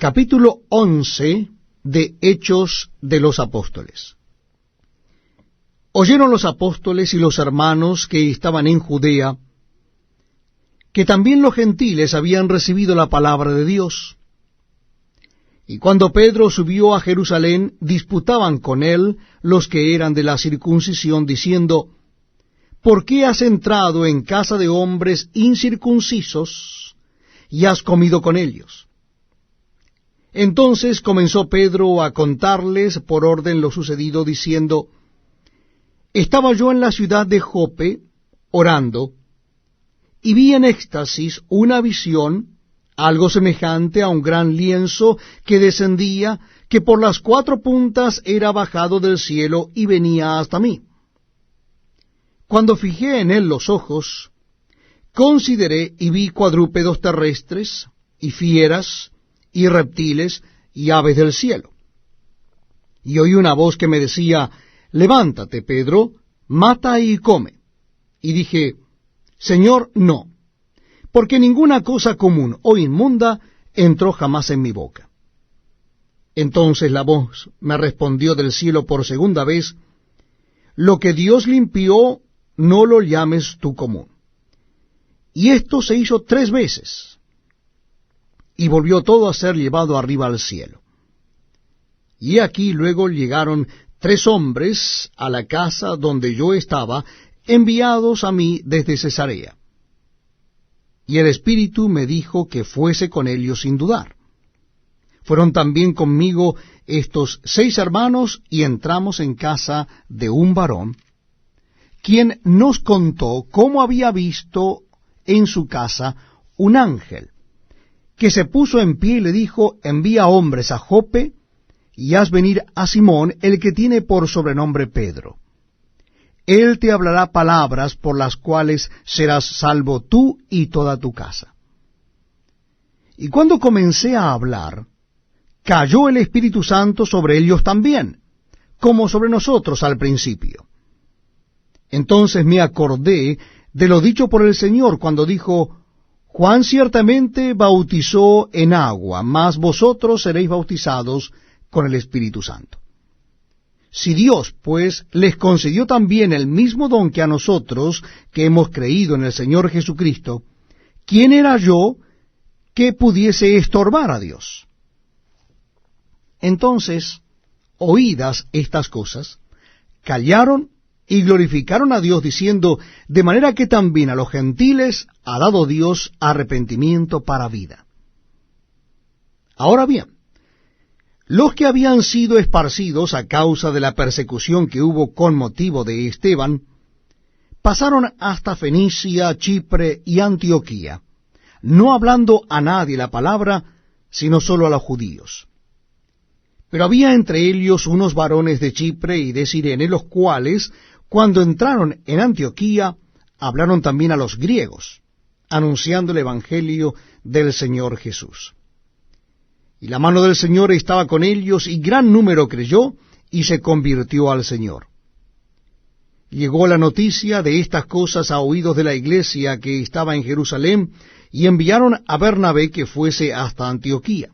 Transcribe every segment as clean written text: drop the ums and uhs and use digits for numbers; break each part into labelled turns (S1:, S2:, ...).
S1: Capítulo 11 de Hechos de los Apóstoles. Oyeron los apóstoles y los hermanos que estaban en Judea, que también los gentiles habían recibido la palabra de Dios. Y cuando Pedro subió a Jerusalén, disputaban con él los que eran de la circuncisión, diciendo: ¿Por qué has entrado en casa de hombres incircuncisos y has comido con ellos? Entonces comenzó Pedro a contarles por orden lo sucedido, diciendo: Estaba yo en la ciudad de Jope orando, y vi en éxtasis una visión, algo semejante a un gran lienzo que descendía, que por las 4 puntas era bajado del cielo y venía hasta mí. Cuando fijé en él los ojos, consideré y vi cuadrúpedos terrestres, y fieras, y reptiles, y aves del cielo. Y oí una voz que me decía: Levántate, Pedro, mata y come. Y dije: Señor, no, porque ninguna cosa común o inmunda entró jamás en mi boca. Entonces la voz me respondió del cielo por segunda vez: Lo que Dios limpió, no lo llames tú común. Y esto se hizo 3 veces, y volvió todo a ser llevado arriba al cielo. Y aquí luego llegaron 3 hombres a la casa donde yo estaba, enviados a mí desde Cesarea. Y el Espíritu me dijo que fuese con ellos sin dudar. Fueron también conmigo estos 6 hermanos, y entramos en casa de un varón, quien nos contó cómo había visto en su casa un ángel, que se puso en pie y le dijo: Envía hombres a Jope, y haz venir a Simón, el que tiene por sobrenombre Pedro. Él te hablará palabras por las cuales serás salvo tú y toda tu casa. Y cuando comencé a hablar, cayó el Espíritu Santo sobre ellos también, como sobre nosotros al principio. Entonces me acordé de lo dicho por el Señor cuando dijo: Juan ciertamente bautizó en agua, mas vosotros seréis bautizados con el Espíritu Santo. Si Dios, pues, les concedió también el mismo don que a nosotros, que hemos creído en el Señor Jesucristo, ¿quién era yo que pudiese estorbar a Dios? Entonces, oídas estas cosas, callaron y glorificaron a Dios, diciendo: De manera que también a los gentiles ha dado Dios arrepentimiento para vida. Ahora bien, los que habían sido esparcidos a causa de la persecución que hubo con motivo de Esteban, pasaron hasta Fenicia, Chipre y Antioquía, no hablando a nadie la palabra, sino solo a los judíos. Pero había entre ellos unos varones de Chipre y de Cirene, los cuales, cuando entraron en Antioquía, hablaron también a los griegos, anunciando el evangelio del Señor Jesús. Y la mano del Señor estaba con ellos, y gran número creyó y se convirtió al Señor. Llegó la noticia de estas cosas a oídos de la iglesia que estaba en Jerusalén, y enviaron a Bernabé que fuese hasta Antioquía.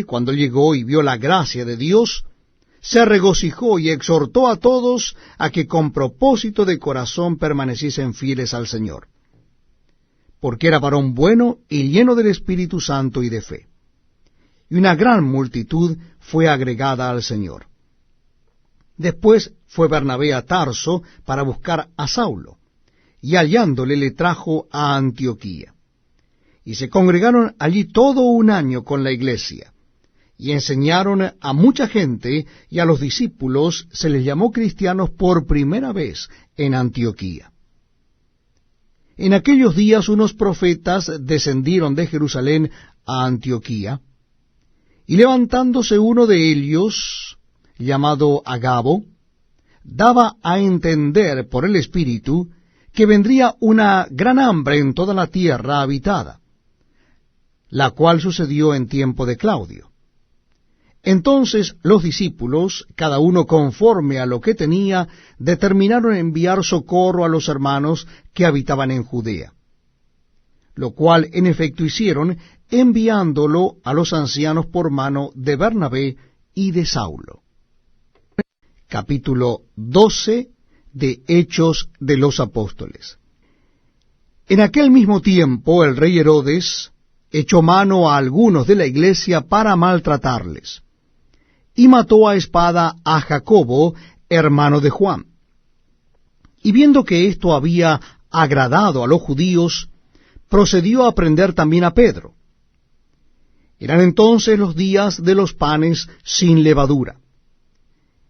S1: Cuando llegó y vio la gracia de Dios, se regocijó y exhortó a todos a que con propósito de corazón permaneciesen fieles al Señor, porque era varón bueno y lleno del Espíritu Santo y de fe. Y una gran multitud fue agregada al Señor. Después fue Bernabé a Tarso para buscar a Saulo, y hallándole le trajo a Antioquía. Y se congregaron allí todo un año con la iglesia, y enseñaron a mucha gente, y a los discípulos se les llamó cristianos por primera vez en Antioquía. En aquellos días unos profetas descendieron de Jerusalén a Antioquía, y levantándose uno de ellos, llamado Agabo, daba a entender por el Espíritu que vendría una gran hambre en toda la tierra habitada, la cual sucedió en tiempo de Claudio. Entonces los discípulos, cada uno conforme a lo que tenía, determinaron enviar socorro a los hermanos que habitaban en Judea. lo cual en efecto hicieron, enviándolo a los ancianos por mano de Bernabé y de Saulo. Capítulo 12 de Hechos de los Apóstoles. En aquel mismo tiempo el rey Herodes echó mano a algunos de la iglesia para maltratarles, y mató a espada a Jacobo, hermano de Juan. Y viendo que esto había agradado a los judíos, procedió a prender también a Pedro. Eran entonces los días de los panes sin levadura.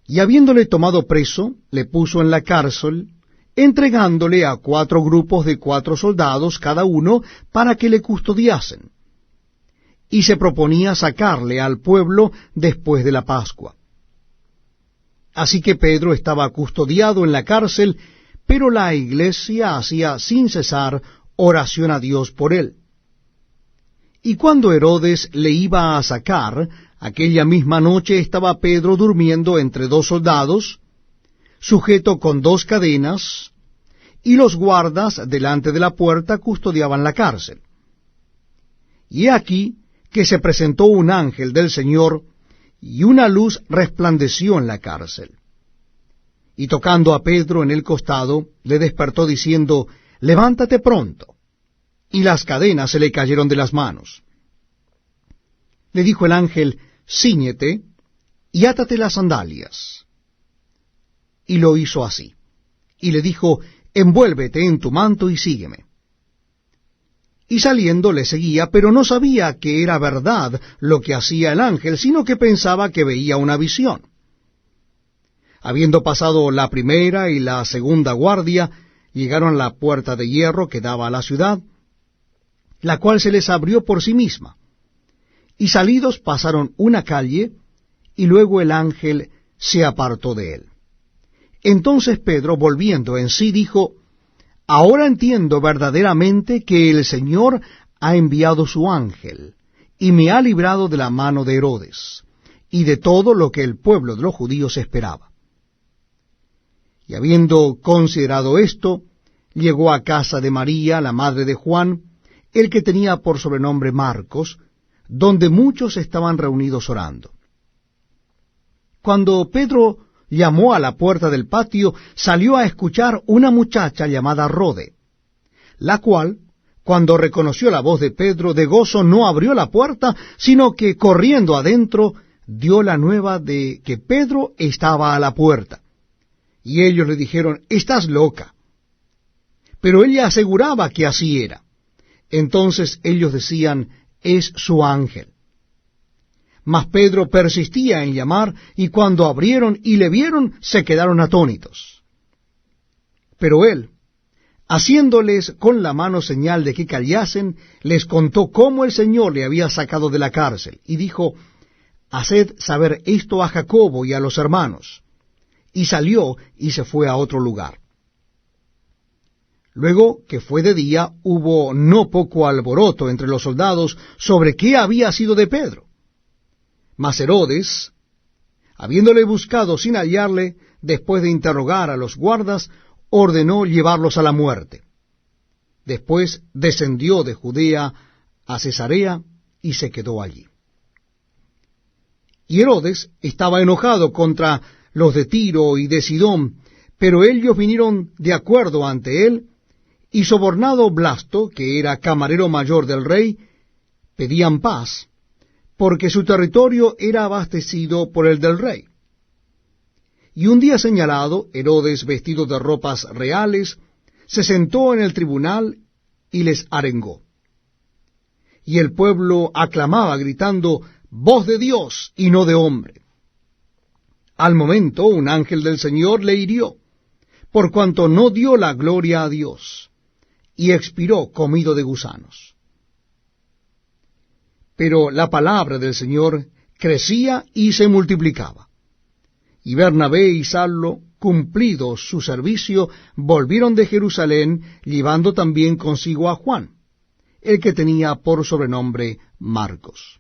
S1: Y habiéndole tomado preso, le puso en la cárcel, entregándole a 4 grupos de 4 soldados cada uno para que le custodiasen. Y se proponía sacarle al pueblo después de la Pascua. Así que Pedro estaba custodiado en la cárcel, pero la iglesia hacía sin cesar oración a Dios por él. Y cuando Herodes le iba a sacar, aquella misma noche estaba Pedro durmiendo entre 2 soldados, sujeto con 2 cadenas, y los guardas delante de la puerta custodiaban la cárcel. Y he aquí que se presentó un ángel del Señor, y una luz resplandeció en la cárcel. Y tocando a Pedro en el costado, le despertó diciendo, «Levántate pronto». Y las cadenas se le cayeron de las manos. Le dijo el ángel, «Cíñete y átate las sandalias». Y lo hizo así. Y le dijo, «Envuélvete en tu manto y sígueme». Y saliendo le seguía, pero no sabía que era verdad lo que hacía el ángel, sino que pensaba que veía una visión. Habiendo pasado la primera y la segunda guardia, llegaron a la puerta de hierro que daba a la ciudad, la cual se les abrió por sí misma. Y salidos pasaron una calle, y luego el ángel se apartó de él. Entonces Pedro, volviendo en sí, dijo, «Ahora entiendo verdaderamente que el Señor ha enviado su ángel, y me ha librado de la mano de Herodes, y de todo lo que el pueblo de los judíos esperaba». Y habiendo considerado esto, llegó a casa de María, la madre de Juan, el que tenía por sobrenombre Marcos, donde muchos estaban reunidos orando. Cuando Pedro llamó a la puerta del patio, salió a escuchar una muchacha llamada Rode, la cual, cuando reconoció la voz de Pedro, de gozo no abrió la puerta, sino que corriendo adentro dio la nueva de que Pedro estaba a la puerta. Y ellos le dijeron, «Estás loca». Pero ella aseguraba que así era. Entonces ellos decían, «Es su ángel». Mas Pedro persistía en llamar, y cuando abrieron y le vieron, se quedaron atónitos. Pero él, haciéndoles con la mano señal de que callasen, les contó cómo el Señor le había sacado de la cárcel, y dijo, «Haced saber esto a Jacobo y a los hermanos». Y salió y se fue a otro lugar. Luego que fue de día, hubo no poco alboroto entre los soldados sobre qué había sido de Pedro. Mas Herodes, habiéndole buscado sin hallarle, después de interrogar a los guardas, ordenó llevarlos a la muerte. Después descendió de Judea a Cesarea y se quedó allí. Y Herodes estaba enojado contra los de Tiro y de Sidón, pero ellos vinieron de acuerdo ante él, y sobornado Blasto, que era camarero mayor del rey, pedían paz, porque su territorio era abastecido por el del rey. Y un día señalado, Herodes, vestido de ropas reales, se sentó en el tribunal y les arengó. Y el pueblo aclamaba, gritando, «Voz de Dios y no de hombre». Al momento un ángel del Señor le hirió, por cuanto no dio la gloria a Dios, y expiró comido de gusanos. Pero la palabra del Señor crecía y se multiplicaba. Y Bernabé y Saulo, cumplido su servicio, volvieron de Jerusalén, llevando también consigo a Juan, el que tenía por sobrenombre Marcos.